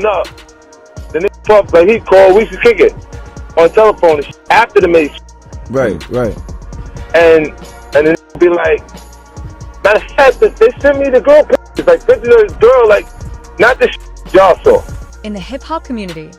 up. The nigga fuck, like he called, we should kick it on telephone and shit, after the Mace. Right. And then be like, matter of fact, they sent me the girl pictures, like pictures of this girl, like, not the shit y'all saw. In the hip-hop community,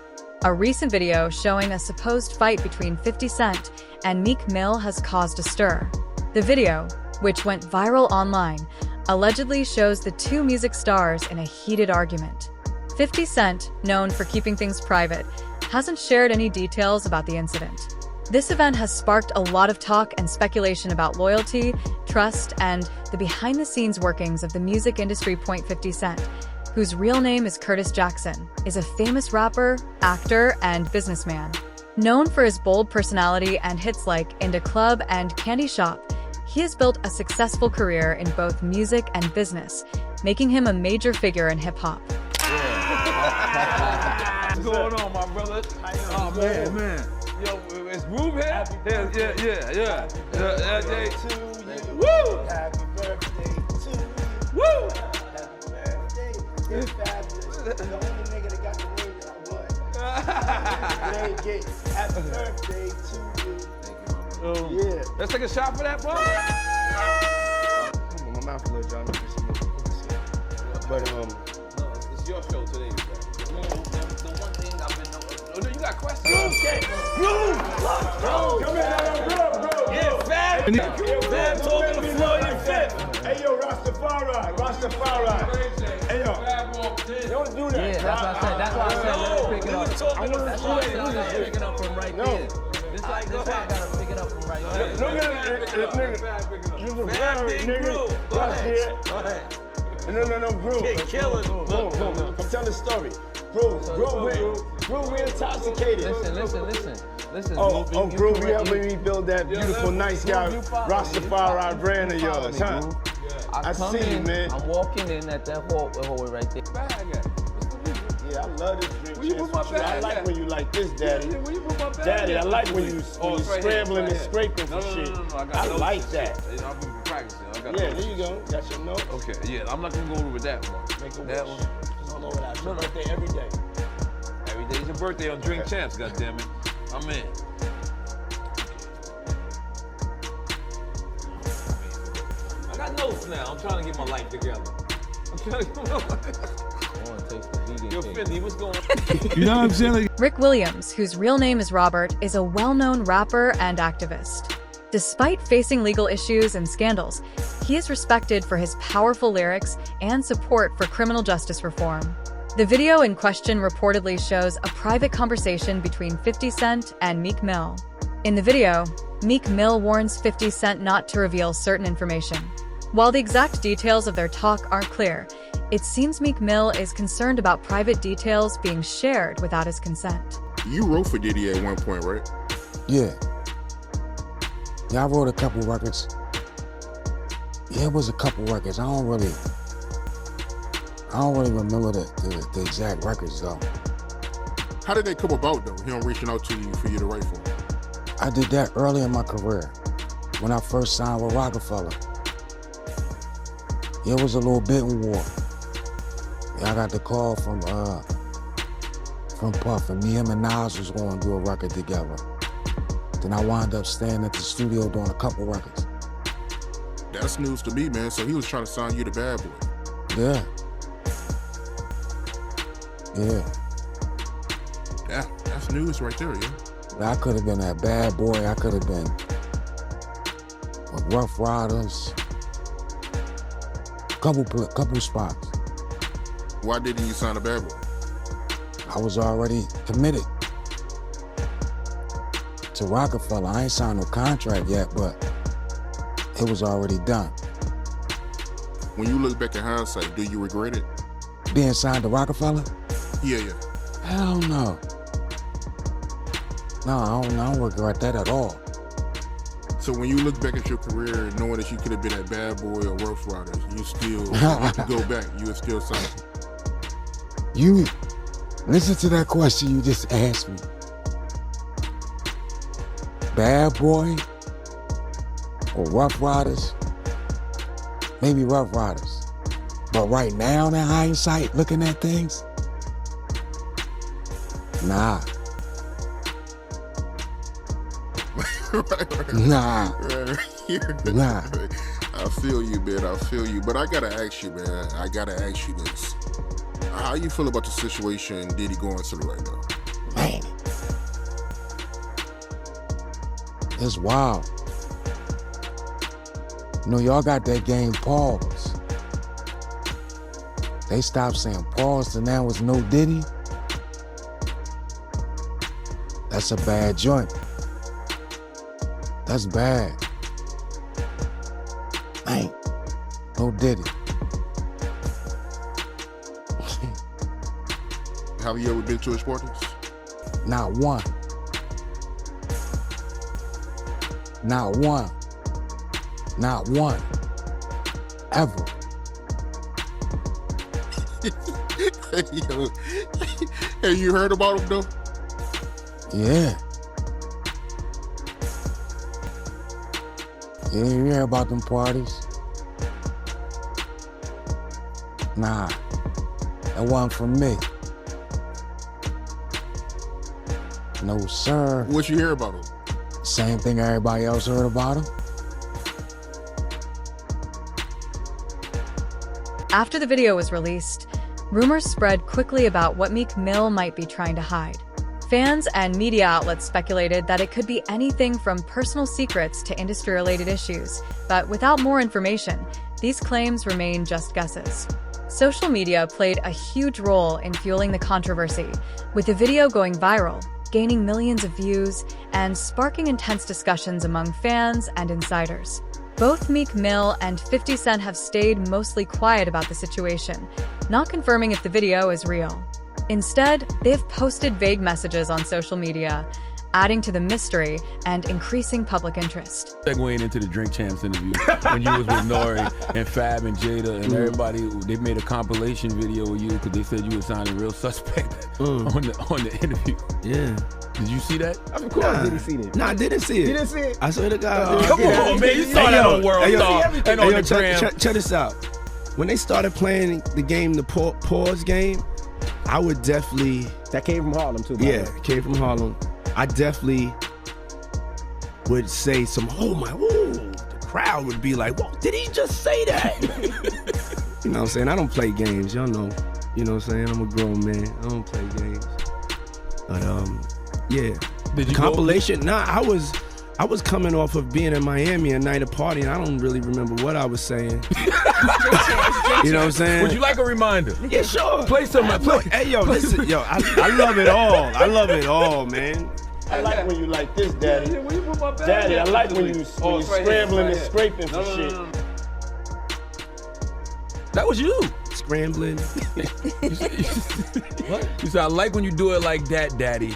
a recent video showing a supposed fight between 50 Cent and Meek Mill has caused a stir. The video, which went viral online, allegedly shows the two music stars in a heated argument. 50 Cent, known for keeping things private, hasn't shared any details about the incident. This event has sparked a lot of talk and speculation about loyalty, trust, and the behind-the-scenes workings of the music industry. 50 Cent, whose real name is Curtis Jackson, is a famous rapper, actor, and businessman. Known for his bold personality and hits like In Da Club and Candy Shop, he has built a successful career in both music and business, making him a major figure in hip-hop. What's going on, my brother? Oh, man. Yo, it's Groove here? Yeah. Birthday to you. Woo! Happy birthday to you. Woo! Happy birthday. You're fabulous. The only nigga that got the ring that I would. Happy birthday to you. Thank you, yeah. Let's take a shot for that, bro. My mouth a little dry. But it's your show today. The one thing I've been noticing. Oh, no, you got questions? Groove! Come here, bro. Yeah, Fab talking to the floor, you fit. Hey, yo, Rastafari. Hey, yo. Don't do that. Yeah, that's why I said let me pick it up. That's why I said let me pick it up from right there. This I gotta pick it up from right there. Look at this nigga. You a nigga. Watch it. No, Groove. Boom. I'm telling the story. Groove, we intoxicated. Listen. Groove, you helping me build that beautiful, nice guy, Rastafari brand of yours, huh? I see you, man. I'm walking in at that hallway right there. Yeah, I love this drink. Where you put my bag I like at? when you like this, Daddy. Where you put my bag Daddy, at? I like when you scrambling and scraping for shit. I like that. I've been practicing. Yeah, there you go. Got your note. Okay, yeah, I'm not gonna go over that one. Make a That wish. one. Don't know that. It's your birthday every day. Every day's your birthday on Drink Champs, goddammit. I'm in. I got notes now. I'm trying to get my life together. Yo, Fendi, what's going on? You know what I'm saying? Rick Williams, whose real name is Robert, is a well-known rapper and activist. Despite facing legal issues and scandals, he is respected for his powerful lyrics and support for criminal justice reform. The video in question reportedly shows a private conversation between 50 Cent and Meek Mill. In the video, Meek Mill warns 50 Cent not to reveal certain information. While the exact details of their talk aren't clear, it seems Meek Mill is concerned about private details being shared without his consent. You wrote for Diddy at one point, right? Yeah, I wrote a couple records. Yeah, it was a couple records. I don't really remember the exact records though. How did they come about though? Him reaching out to you for you to write for him? I did that early in my career when I first signed with Rockefeller. It was a little bidding war. I got the call from Puff, and me, him, and Nas was going to do a record together. Then I wound up staying at the studio doing a couple records. That's news to me, man. So he was trying to sign you to Bad Boy. Yeah. Yeah, that's news right there, yeah. I could have been that Bad Boy. I could have been with Rough Riders. Couple spots. Why didn't you sign a Bad Boy? I was already committed to Rockefeller. I ain't signed no contract yet, but it was already done. When you look back in hindsight, do you regret it? Being signed to Rockefeller? Yeah. Hell no. No, I don't regret that at all. So when you look back at your career, knowing that you could have been at Bad Boy or Rough Riders, you still, if you go back, you would still sign. You listen to that question you just asked me. Bad Boy or Rough Riders? Maybe Rough Riders. But right now, in hindsight, looking at things, Nah. Right. Nah. Nah. I feel you, man. I feel you. But I gotta ask you, man. I gotta ask you this. How you feel about the situation Diddy going through right now? Man. It's wild. You know, y'all got that game pause. They stopped saying pause, and now it's no Diddy. That's a bad joint. That's bad. Man, no Diddy. Have you ever been to his parties? Not one. Not one. Not one. Ever. Hey, you heard about him though? Yeah. Yeah, you hear about them parties? Nah, that wasn't from me. No, sir. What you hear about him? Same thing everybody else heard about him. After the video was released, rumors spread quickly about what Meek Mill might be trying to hide. Fans and media outlets speculated that it could be anything from personal secrets to industry-related issues, but without more information, these claims remain just guesses. Social media played a huge role in fueling the controversy, with the video going viral, gaining millions of views, and sparking intense discussions among fans and insiders. Both Meek Mill and 50 Cent have stayed mostly quiet about the situation, not confirming if the video is real. Instead, they've posted vague messages on social media, adding to the mystery and increasing public interest. Segueing into the Drink Champs interview, when you was with Nori and Fab and Jada and everybody, they made a compilation video with you because they said you were sounding real suspect on the interview. Yeah. Did you see that? Of course, I didn't see it. Nah, I didn't see it. You didn't see it? I swear to God. Come on, man. You saw that on World Star and on the gram. Check this out. When they started playing the game, the pause game, I would definitely... That came from Harlem, too, by the way. Yeah, came from Harlem. I definitely would say some, oh my, ooh, the crowd would be like, whoa, did he just say that? You know what I'm saying? I don't play games, y'all know. You know what I'm saying? I'm a grown man. I don't play games. But yeah. Did you compilation? Nah, I was coming off of being in Miami a night of partying. I don't really remember what I was saying. You know what I'm saying? Would you like a reminder? Yeah, sure. Play some. Hey, yo, listen, yo, I love it all. I love it all, man. I like when you like this, Daddy. Where you put my bag? Daddy, I like when you scrambling and scraping for shit. That was you. Scrambling. What? You said, I like when you do it like that, Daddy.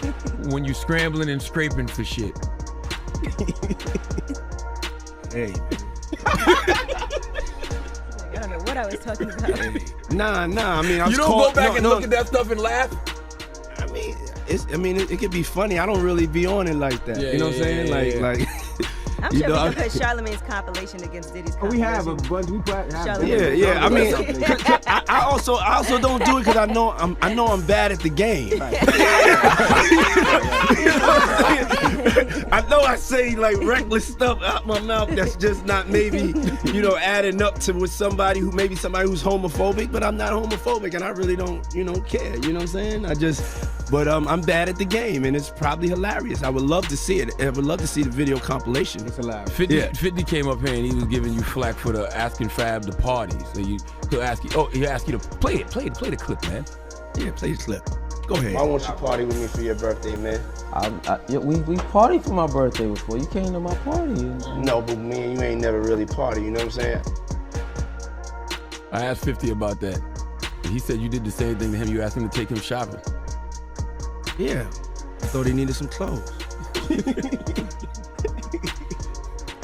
When you scrambling and scraping for shit. Hey. I don't know what I was talking about. Nah. I mean, I was You don't go back and look at that stuff and laugh? I mean, it could be funny. I don't really be on it like that. Yeah, you know what I'm saying? Like. I'm You sure know, we can put Charlamagne's compilation against Diddy's compilation. We have a bunch. We put. Yeah. I mean, I also don't do it because I know I'm bad at the game. I know I say like reckless stuff out my mouth that's just not maybe adding up to with somebody who's homophobic, but I'm not homophobic and I really don't care. You know what I'm saying? But I'm bad at the game and it's probably hilarious. I would love to see it. I would love to see the video compilation. It's hilarious. 50 came up here and he was giving you flack for the asking Fab the party. So he'll ask you. Oh, he asked you to play the clip, man. Yeah, play the clip. Go ahead. Why won't you party with me for your birthday, man? We partied for my birthday before. You came to my party. No, but me and you ain't never really party. You know what I'm saying? I asked 50 about that. And he said you did the same thing to him. You asked him to take him shopping. Yeah, I thought he needed some clothes.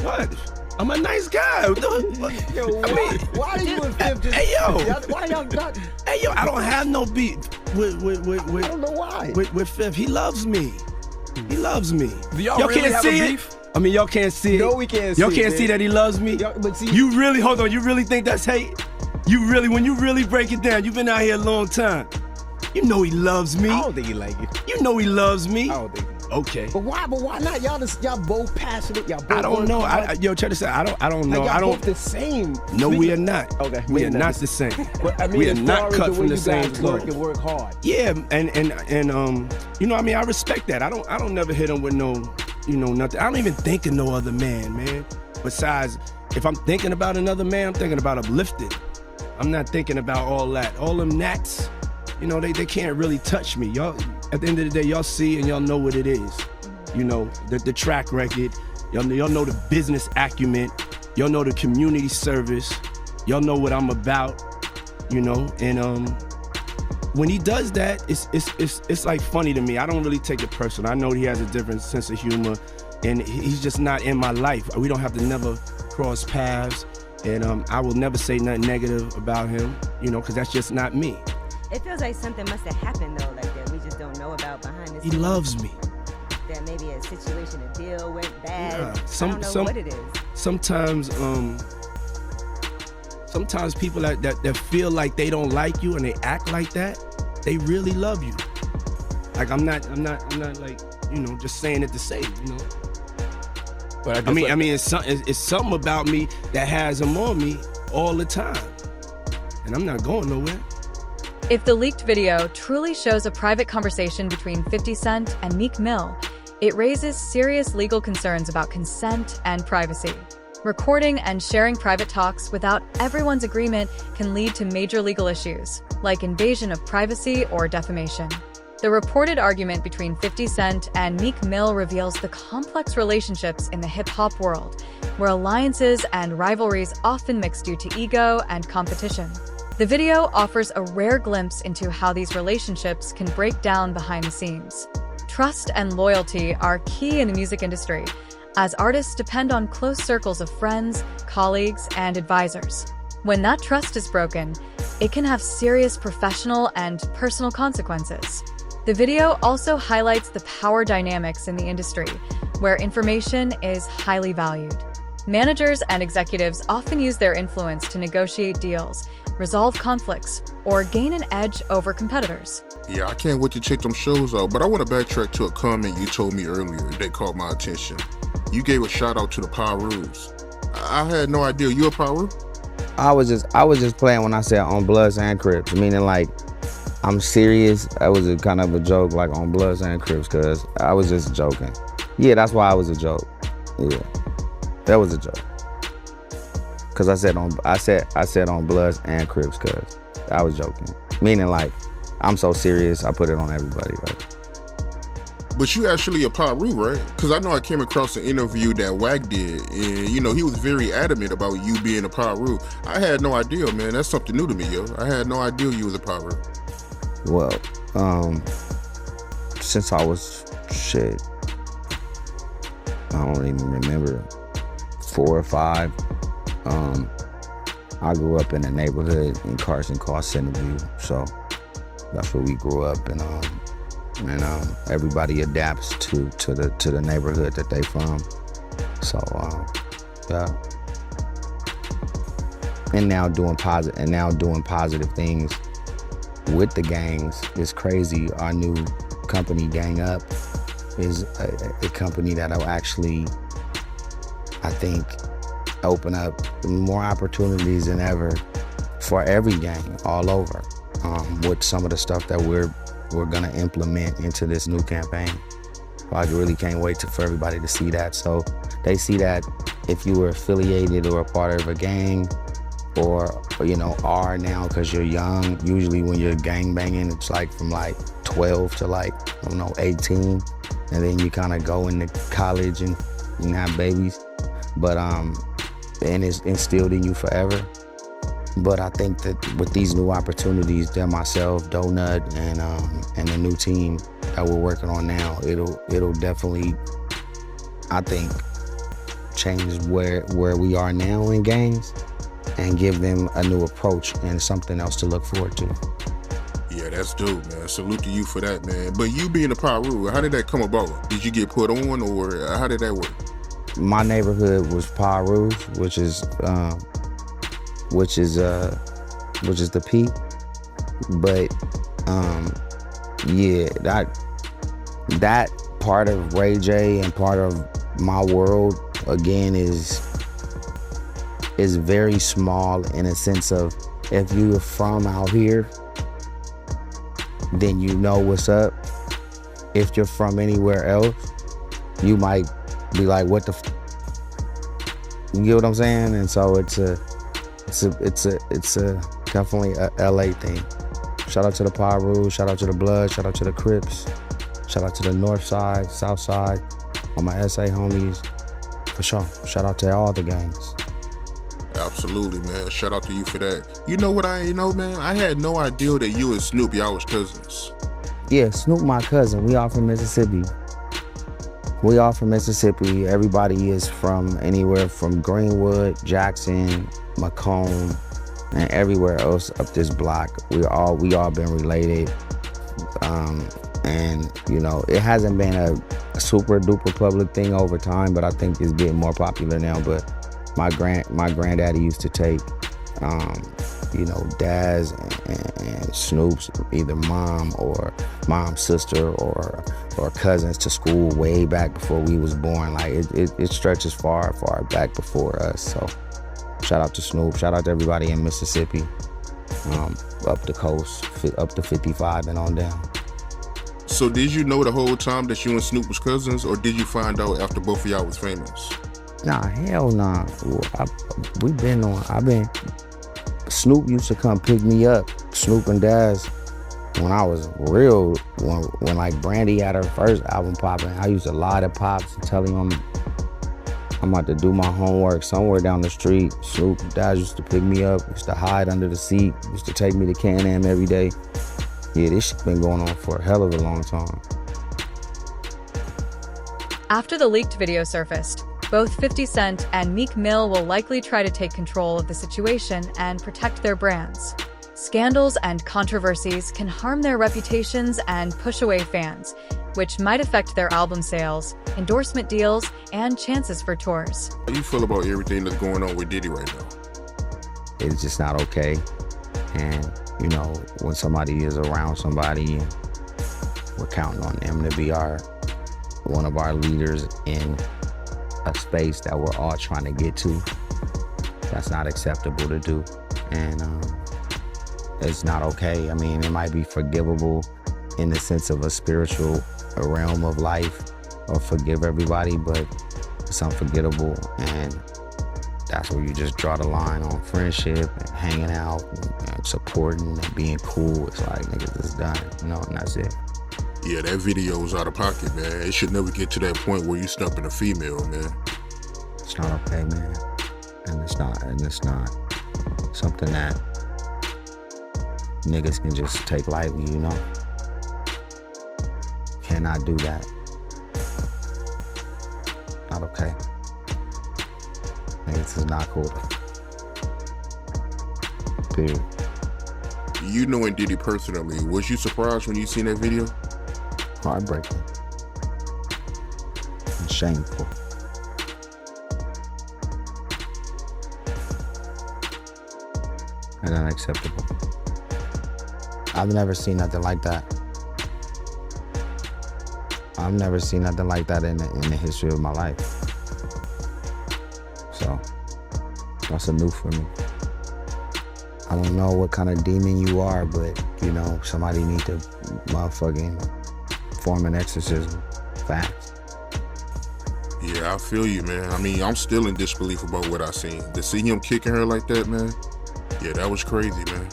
What? I'm a nice guy. Yo, why are you and Fif just? Hey, yo. Why y'all not? Hey, yo, I don't have no beef with I don't know why. With Fif. He loves me. He loves me. Do y'all really can't have see a it? beef? I mean, y'all can't see it. No, we can't see Y'all it, can't man. see that he loves me? But see, You really think that's hate? When you really break it down, you've been out here a long time. You know he loves me. I don't think he like you. You know he loves me. I don't think. Okay. But why not? Y'all both passionate. Y'all both. I don't know. Yo, check this out. I don't know. Like I don't. Both the same. No, we are not. Okay. We are not the same. But, I mean, we are not cut from the same cloth. Work hard. Yeah, and you know, I mean, I respect that. I don't never hit him with no, you know, nothing. I don't even think of no other man. Besides, if I'm thinking about another man, I'm thinking about uplifted. I'm not thinking about all that. All them gnats, you know, they can't really touch me. Y'all, at the end of the day, y'all see and y'all know what it is. You know, the track record. Y'all know the business acumen. Y'all know the community service. Y'all know what I'm about. You know, and when he does that, it's like funny to me. I don't really take it personal. I know he has a different sense of humor, and he's just not in my life. We don't have to never cross paths, and I will never say nothing negative about him, you know, because that's just not me. It feels like something must have happened though, like that we just don't know about behind the scenes. He loves me. That maybe a situation, a deal went bad. Yeah, I don't know what it is. Sometimes people that feel like they don't like you and they act like that, they really love you. Like I'm not like, you know, just saying it to say it, you know. But I mean, it's something about me that has him on me all the time, and I'm not going nowhere. If the leaked video truly shows a private conversation between 50 Cent and Meek Mill, it raises serious legal concerns about consent and privacy. Recording and sharing private talks without everyone's agreement can lead to major legal issues, like invasion of privacy or defamation. The reported argument between 50 Cent and Meek Mill reveals the complex relationships in the hip-hop world, where alliances and rivalries often mix due to ego and competition. The video offers a rare glimpse into how these relationships can break down behind the scenes. Trust and loyalty are key in the music industry, as artists depend on close circles of friends, colleagues, and advisors. When that trust is broken, it can have serious professional and personal consequences. The video also highlights the power dynamics in the industry, where information is highly valued. Managers and executives often use their influence to negotiate deals, resolve conflicts, or gain an edge over competitors. Yeah, I can't wait to check them shows out, but I want to backtrack to a comment you told me earlier that caught my attention. You gave a shout out to the Pirus. I had no idea. You a Piru? I was just playing when I said on Bloods and Crips, meaning like I'm serious. That was a kind of a joke, like on Bloods and Crips, cause I was just joking. Yeah, that's why I was a joke. Yeah, that was a joke. Cause I said on Bloods and Crips, cause I was joking. Meaning like I'm so serious, I put it on everybody. Like. But you actually a Piru, right? Because I know I came across an interview that Wack did, and you know he was very adamant about you being a Piru. I had no idea, man. That's something new to me, yo. I had no idea you was a Piru. Well, since I was shit, I don't even remember, 4 or 5. I grew up in a neighborhood in Carson called Centerview, so that's where we grew up, and everybody adapts to the neighborhood that they from. So yeah. And now doing positive things with the gangs is crazy. Our new company, Gang Up, is a company that'll actually, I think, open up more opportunities than ever for every gang all over, with some of the stuff that we're gonna implement into this new campaign. I really can't wait for everybody to see that. So they see that if you were affiliated or a part of a gang, or you know, are now, because you're young. Usually when you're gang banging, it's like from like 12 to like, I don't know, 18, and then you kind of go into college and have babies. But and it's instilled in you forever. But I think that with these new opportunities, that myself, Donut, and the new team that we're working on now, it'll definitely, I think, change where we are now in gangs and give them a new approach and something else to look forward to. Yeah, that's dope, man. Salute to you for that, man. But you being a Piru, how did that come about? Did you get put on, or how did that work? My neighborhood was Pirus, which is the P, but Yeah, that part of Ray J and part of my world again is very small in a sense of, if you are from out here, then you know what's up. If you're from anywhere else, you might be like, what the you get what I'm saying? And so it's a definitely a LA thing. Shout out to the Pyru, shout out to the Blood, shout out to the Crips, shout out to the North Side, South Side, all my SA homies, for sure. Shout out to all the gangs. Absolutely, man. Shout out to you for that. You know what I ain't know, man? I had no idea that you and Snoop, y'all was cousins. Yeah, Snoop my cousin. We all from Mississippi. Everybody is from anywhere from Greenwood, Jackson, Macomb, and everywhere else up this block. We all been related. And you know, it hasn't been a super duper public thing over time, but I think it's getting more popular now. But my granddaddy used to take you know, Daz and Snoop's either mom or mom's sister or cousins to school way back before we was born. Like it stretches far back before us. So shout out to Snoop, shout out to everybody in Mississippi, up the coast, up to 55 and on down. So did you know the whole time that you and Snoop was cousins, or did you find out after both of y'all was famous? Nah, hell nah. Snoop used to come pick me up, Snoop and Daz, when I was real, when like Brandy had her first album popping. I used to lie to Pops and tell him I'm about to do my homework somewhere down the street. Snoop and Daz used to pick me up, used to hide under the seat, used to take me to Can-Am every day. Yeah, this shit been going on for a hell of a long time. After the leaked video surfaced, both 50 Cent and Meek Mill will likely try to take control of the situation and protect their brands. Scandals and controversies can harm their reputations and push away fans, which might affect their album sales, endorsement deals, and chances for tours. How do you feel about everything that's going on with Diddy right now? It's just not okay. And, you know, when somebody is around somebody, and we're counting on them to be one of our leaders in a space that we're all trying to get to, that's not acceptable to do. And it's not okay. I mean, it might be forgivable in the sense of a spiritual realm of life, or forgive everybody, but it's unforgettable. And that's where you just draw the line on friendship and hanging out and supporting and being cool. It's like, niggas, it's done, you know, and that's it. Yeah, that video was out of pocket, man. It should never get to that point where you stumping a female, man. It's not okay, man. And it's not something that niggas can just take lightly, you know? Cannot do that. Not okay. Niggas is not cool. Period. You knowing Diddy personally, was you surprised when you seen that video? Heartbreaking and shameful. And unacceptable. I've never seen nothing like that. I've never seen nothing like that in the history of my life. So that's a new for me. I don't know what kind of demon you are, but you know, somebody need to motherfucking form an exorcism fast. Yeah, I feel you, man. I mean, I'm still in disbelief about what I seen. To see him kicking her like that, man, yeah, that was crazy, man.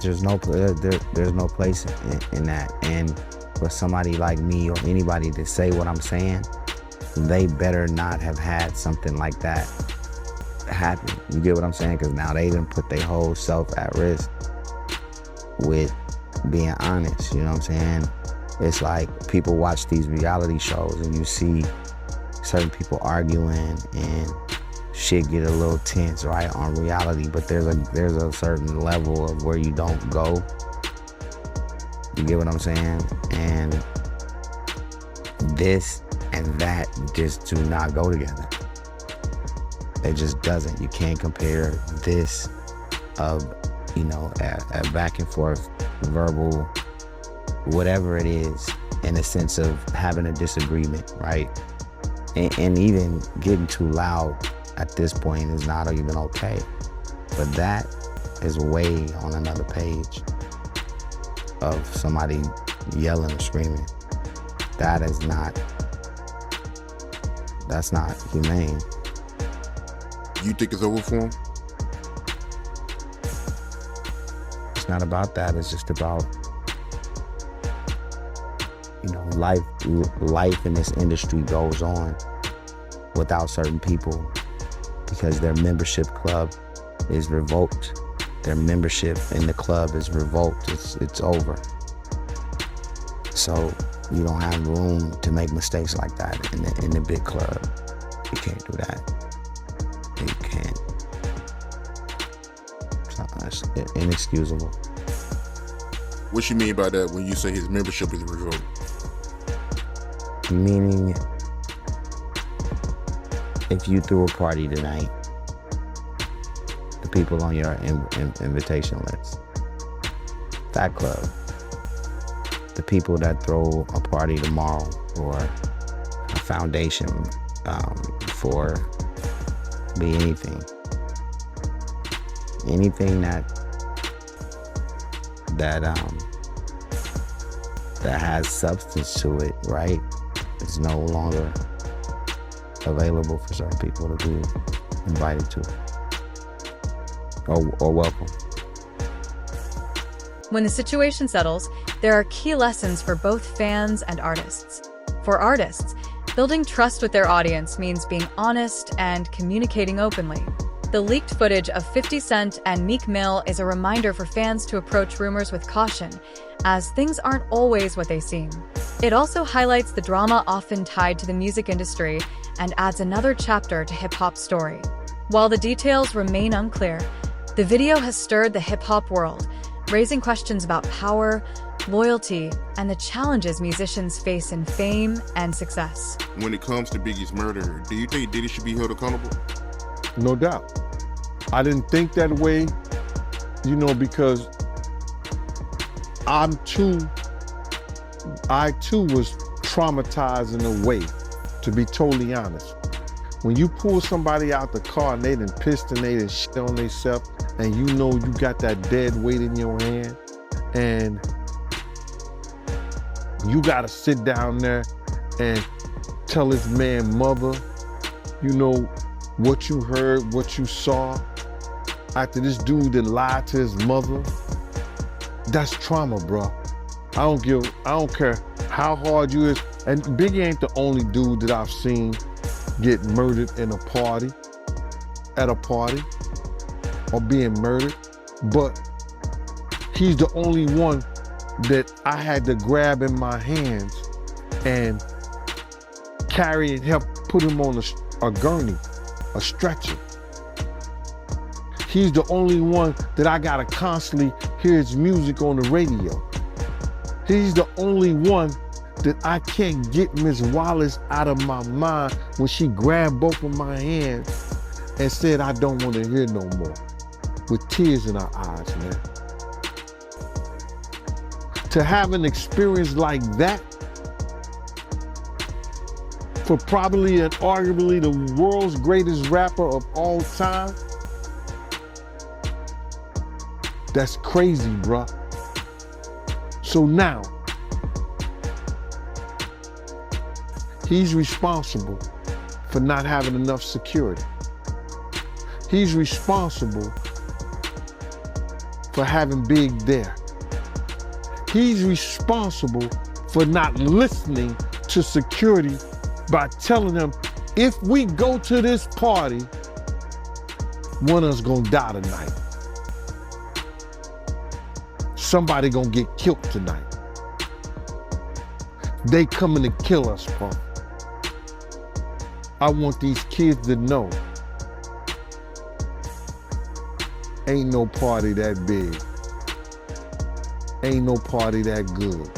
There's no place in that. And for somebody like me or anybody to say what I'm saying, they better not have had something like that happen. You get what I'm saying? Because now they done put their whole self at risk with being honest, you know what I'm saying? It's like people watch these reality shows and you see certain people arguing and shit get a little tense, right, on reality, but there's a certain level of where you don't go. You get what I'm saying? And this and that just do not go together. It just doesn't. You can't compare this of, you know, a back and forth verbal whatever it is, in a sense of having a disagreement, right? And even getting too loud at this point is not even okay. But that is way on another page of somebody yelling or screaming. That's not humane. You think it's over for him? It's not about that, it's just about, you know, life in this industry goes on without certain people because their membership club is revoked. Their membership in the club is revoked. It's over. So you don't have room to make mistakes like that in the big club. You can't do that. You can't. It's inexcusable. What you mean by that when you say his membership is revoked? Meaning, if you threw a party tonight, the people on your invitation list, that club, the people that throw a party tomorrow or a foundation for be anything that has substance to it, right? It's no longer available for certain people to be invited to or welcome. When the situation settles, there are key lessons for both fans and artists. For artists, building trust with their audience means being honest and communicating openly. The leaked footage of 50 Cent and Meek Mill is a reminder for fans to approach rumors with caution, as things aren't always what they seem. It also highlights the drama often tied to the music industry and adds another chapter to hip-hop's story. While the details remain unclear, the video has stirred the hip-hop world, raising questions about power, loyalty, and the challenges musicians face in fame and success. When it comes to Biggie's murder, do you think Diddy should be held accountable? No doubt. I didn't think that way, you know, because I too was traumatized in a way, to be totally honest. When you pull somebody out the car and they done pissed and they done shit on themselves, and you know you got that dead weight in your hand, and you gotta sit down there and tell this man mother, you know, what you heard, what you saw, after this dude that lied to his mother. That's trauma, bro. I don't care how hard you is. And Biggie ain't the only dude that I've seen get murdered at a party, or being murdered. But he's the only one that I had to grab in my hands and carry and help put him on a gurney, a stretcher. He's the only one that I gotta constantly hear his music on the radio. He's the only one that I can't get Miss Wallace out of my mind when she grabbed both of my hands and said, I don't want to hear no more, with tears in her eyes, man. To have an experience like that, for probably and arguably the world's greatest rapper of all time, that's crazy, bruh. So now, he's responsible for not having enough security. He's responsible for having Big there. He's responsible for not listening to security by telling them, if we go to this party, one of us gonna die tonight. Somebody gonna get killed tonight. They coming to kill us, Punk. I want these kids to know, ain't no party that big. Ain't no party that good.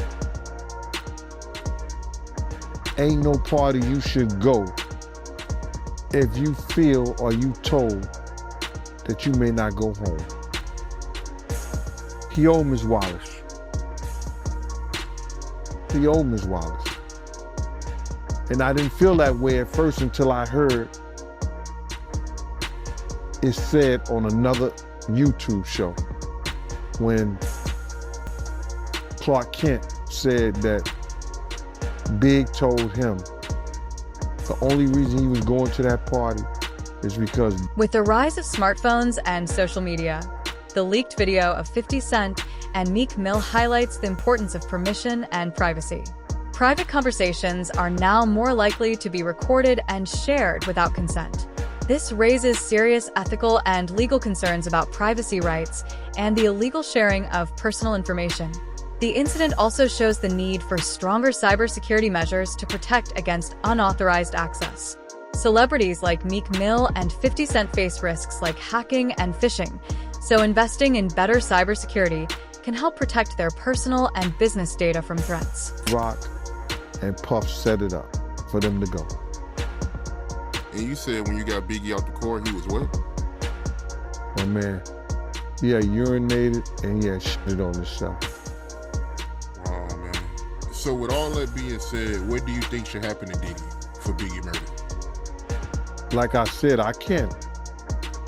Ain't no party you should go if you feel or you told that you may not go home. He owed Ms. Wallace. actually owe Ms. Wallace. And I didn't feel that way at first until I heard it said on another YouTube show when Clark Kent said that Big told him the only reason he was going to that party is because... With the rise of smartphones and social media, the leaked video of 50 Cent and Meek Mill highlights the importance of permission and privacy. Private conversations are now more likely to be recorded and shared without consent. This raises serious ethical and legal concerns about privacy rights and the illegal sharing of personal information. The incident also shows the need for stronger cybersecurity measures to protect against unauthorized access. Celebrities like Meek Mill and 50 Cent face risks like hacking and phishing, so investing in better cybersecurity can help protect their personal and business data from threats. Rock and Puff set it up for them to go. And you said when you got Biggie out the court, he was what? My man, he had urinated and he had shit on himself. Oh man. So with all that being said, what do you think should happen to Diddy for Biggie murder? Like I said, I can't.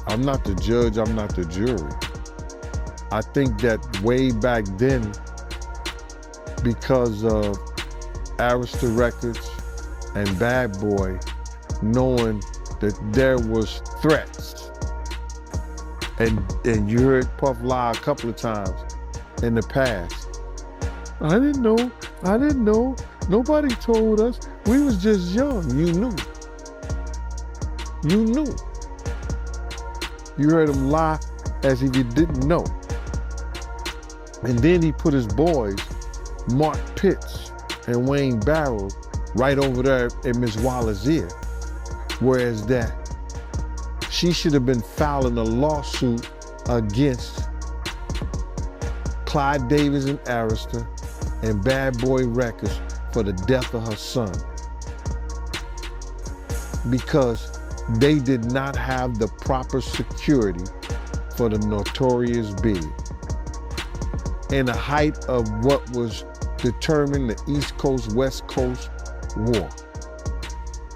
I'm not the judge, I'm not the jury. I think that way back then, because of Arista Records and Bad Boy, knowing that there was threats, and you heard Puff lie a couple of times in the past. I didn't know, nobody told us, we was just young. You knew. You heard him lie as if you didn't know. And then he put his boys, Mark Pitts and Wayne Barrow, right over there in Ms. Wallace's ear. Whereas that, she should have been filing a lawsuit against Clyde Davis and Arista and Bad Boy Records for the death of her son. Because they did not have the proper security for the Notorious Big. In the height of what was determined the East Coast, West Coast war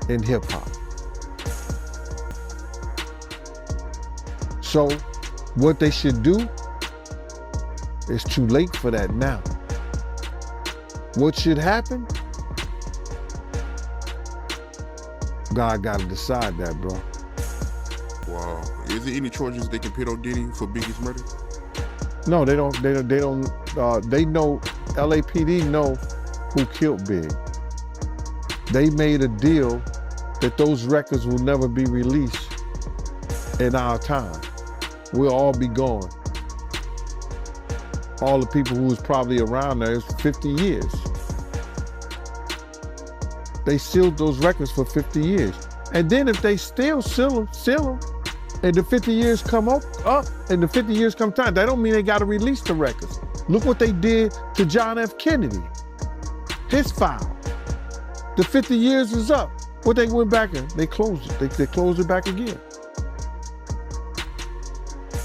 in hip hop. So what they should do, it's too late for that now. What should happen? God gotta decide that, bro. Wow. Is there any charges they can put on Diddy for Biggie's murder? No, they don't. They know, LAPD know who killed Big. They made a deal that those records will never be released in our time. We'll all be gone. All the people who was probably around there is 50 years. They sealed those records for 50 years. And then if they still seal them, and the 50 years come up, and the 50 years come time, that don't mean they gotta release the records. Look what they did to John F. Kennedy. His file. The 50 years is up. What they went back and they closed it. They closed it back again.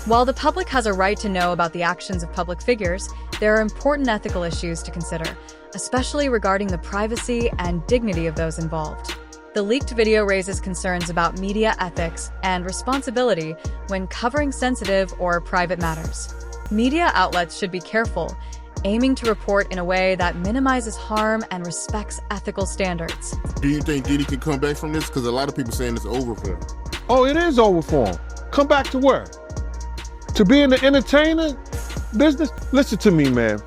While the public has a right to know about the actions of public figures, there are important ethical issues to consider, especially regarding the privacy and dignity of those involved. The leaked video raises concerns about media ethics and responsibility when covering sensitive or private matters. Media outlets should be careful, aiming to report in a way that minimizes harm and respects ethical standards. Do you think Diddy can come back from this? Because a lot of people saying it's over for him. Oh, it is over for him. Come back to where? To be in the entertainment business? Listen to me, man.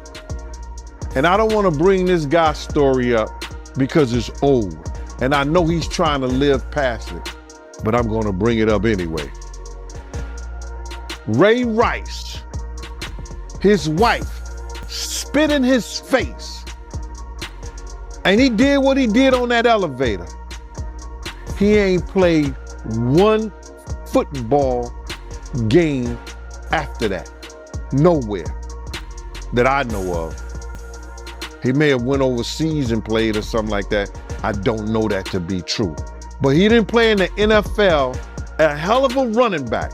And I don't want to bring this guy's story up because it's old. And I know he's trying to live past it, but I'm going to bring it up anyway. Ray Rice, his wife, spit in his face. And he did what he did on that elevator. He ain't played one football game after that. Nowhere that I know of. He may have went overseas and played or something like that. I don't know that to be true. But he didn't play in the NFL, a hell of a running back.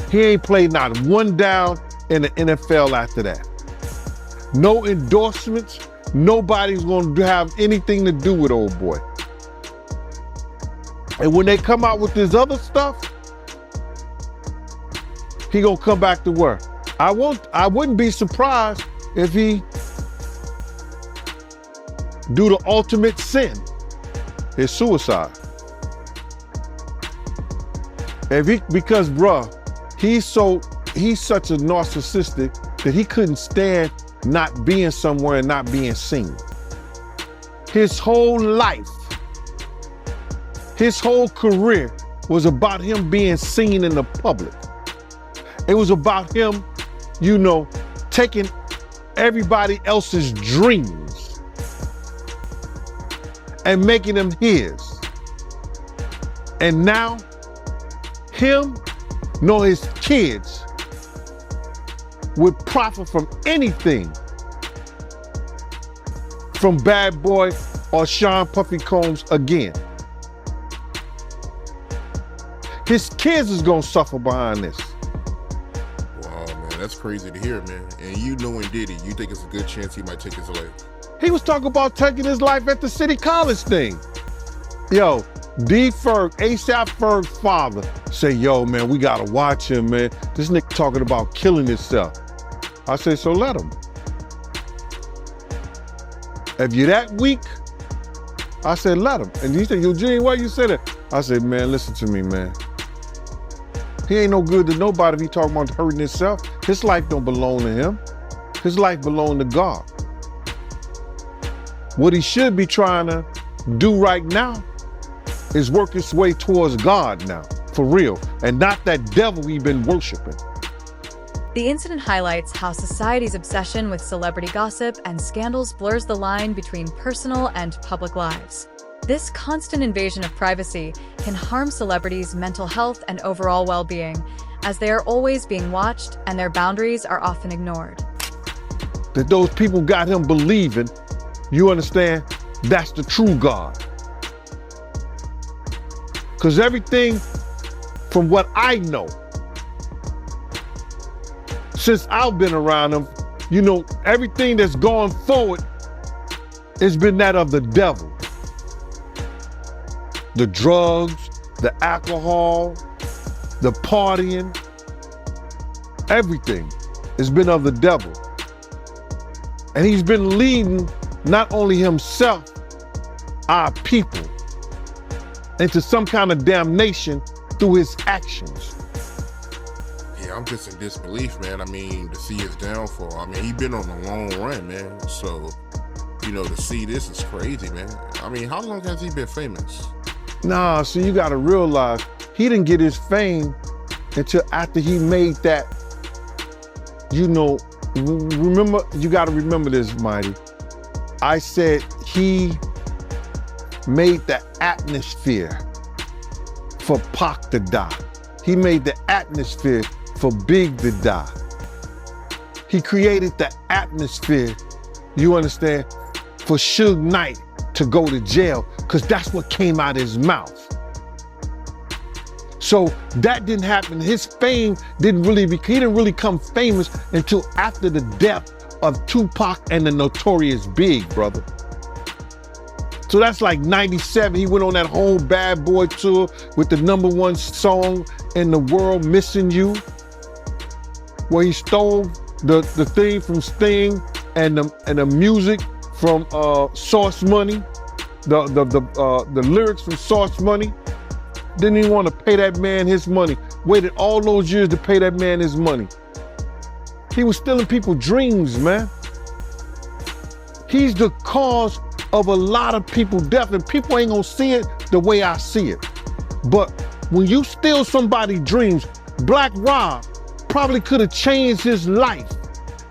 He ain't played not one down in the NFL after that. no endorsements. Nobody's going to have anything to do with old boy. And when they come out with this other stuff, he gonna come back to work. I wouldn't be surprised if he do the ultimate sin, his suicide. Because bruh, he's such a narcissistic that he couldn't stand not being somewhere and not being seen. His whole life, his whole career was about him being seen in the public. It was about him, you know, taking everybody else's dreams and making them his. And now, him nor his kids would profit from anything from Bad Boy or Sean Puffy Combs again. His kids is gonna suffer behind this. Wow, man, that's crazy to hear, man. And you knowing Diddy, you think it's a good chance he might take his life? He was talking about taking his life at the City College thing. Yo, D. Ferg, ASAP Ferg's father, say, yo, man, we gotta watch him, man. This nigga talking about killing himself. I say, so let him. If you're that weak, I said, let him. And he said, Eugene, why you say that? I said, man, listen to me, man. He ain't no good to nobody if he talking about hurting himself. His life don't belong to him. His life belong to God. What he should be trying to do right now is work his way towards God now, for real, and not that devil we've been worshiping. The incident highlights how society's obsession with celebrity gossip and scandals blurs the line between personal and public lives. This constant invasion of privacy can harm celebrities' mental health and overall well-being, as they are always being watched and their boundaries are often ignored. That those people got him believing, you understand, that's the true God. Because everything from what I know, since I've been around him, you know, everything that's gone forward has been that of the devil. The drugs, the alcohol, the partying, everything has been of the devil. And he's been leading not only himself, our people, into some kind of damnation through his actions. Yeah, I'm just in disbelief, man. I mean, to see his downfall. I mean, he's been on a long run, man. So, you know, to see this is crazy, man. I mean, how long has he been famous? Nah, so you gotta realize he didn't get his fame until after he made that, you know, remember, you gotta remember this, Mighty. I said he made the atmosphere for Pac to die. He made the atmosphere for Big to die. He created the atmosphere, you understand, for Suge Knight to go to jail, because that's what came out of his mouth. So that didn't happen. His fame he didn't really come famous until after the death of Tupac and the Notorious Big, brother. So that's like 97. He went on that whole Bad Boy tour with the #1 song in the world, Missing You, where he stole the theme from Sting and the music from Source Money, the lyrics from Source Money. Didn't even want to pay that man his money. Waited all those years to pay that man his money. He was stealing people's dreams, man. He's the cause of a lot of people's death, and people ain't gonna see it the way I see it. But when you steal somebody's dreams, Black Rob probably could have changed his life.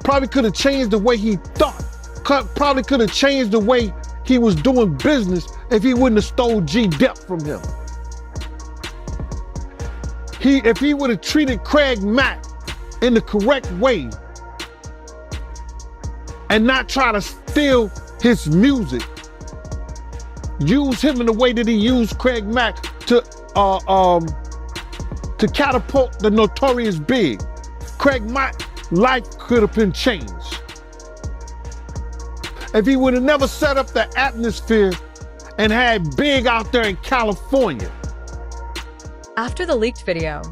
Probably could have changed the way he thought. Probably could have changed the way he was doing business if he wouldn't have stole G-Dep from him. If he would have treated Craig Mack in the correct way and not try to steal his music, use him in the way that he used Craig Mack to catapult the Notorious Big, Craig Mack's life could have been changed. if he would have never set up the atmosphere and had Big out there in California. After the leaked video,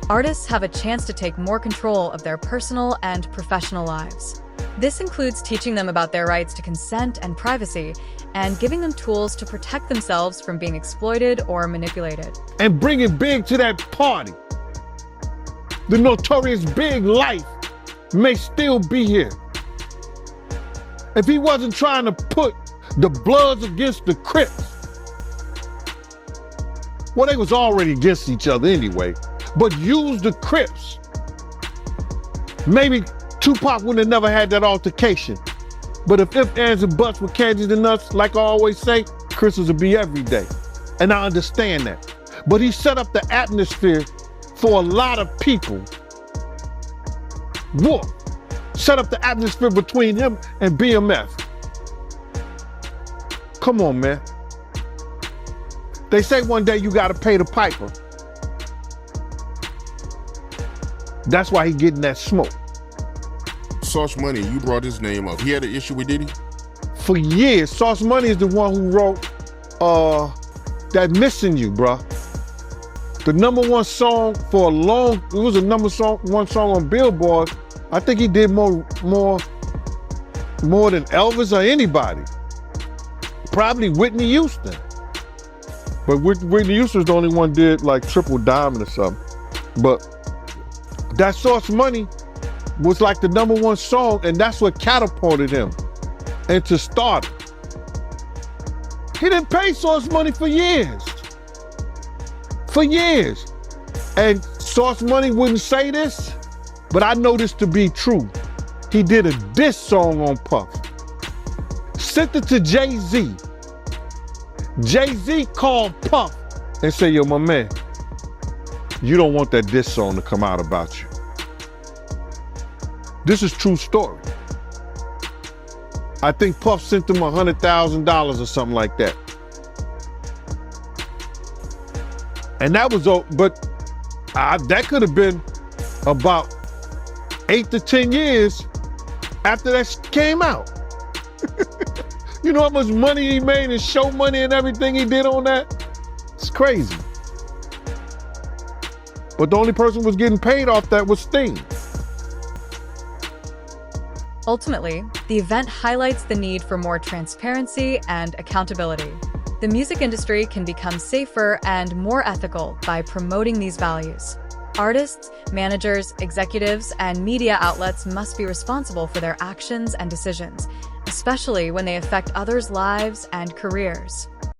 artists have a chance to take more control of their personal and professional lives. This includes teaching them about their rights to consent and privacy, and giving them tools to protect themselves from being exploited or manipulated. And bringing Big to that party. The notorious Big life may still be here. If he wasn't trying to put the Bloods against the Crips, well, they was already against each other anyway, but use the Crips, maybe Tupac wouldn't have never had that altercation. But if ands, and buts were candies and nuts, like I always say, Christmas would be every day. And I understand that. But he set up the atmosphere for a lot of people. War. Set up the atmosphere between him and BMF. Come on, man. They say one day you gotta pay the piper. That's why he getting that smoke. Sauce Money, you brought his name up. He had an issue with Diddy? For years, Sauce Money is the one who wrote that Missing You, bruh. The #1 song for a long, it was a #1 song on Billboard. I think he did more than Elvis or anybody. Probably Whitney Houston. But Whitney Houston's the only one did like Triple Diamond or something. But that Sauce Money was like the #1 song, and that's what catapulted him into stardom. He didn't pay Sauce Money for years. For years. And Sauce Money wouldn't say this, but I know this to be true. He did a diss song on Puff. Sent it to Jay-Z. Jay-Z called Puff and said, yo, my man, you don't want that diss song to come out about you. This is true story. I think Puff sent him $100,000 or something like that. And that was, but that could have been about 8 to 10 years after that came out. You know how much money he made and show money and everything he did on that? It's crazy. But the only person who was getting paid off that was Sting. Ultimately, the event highlights the need for more transparency and accountability. The music industry can become safer and more ethical by promoting these values. Artists, managers, executives, and media outlets must be responsible for their actions and decisions, especially when they affect others' lives and careers.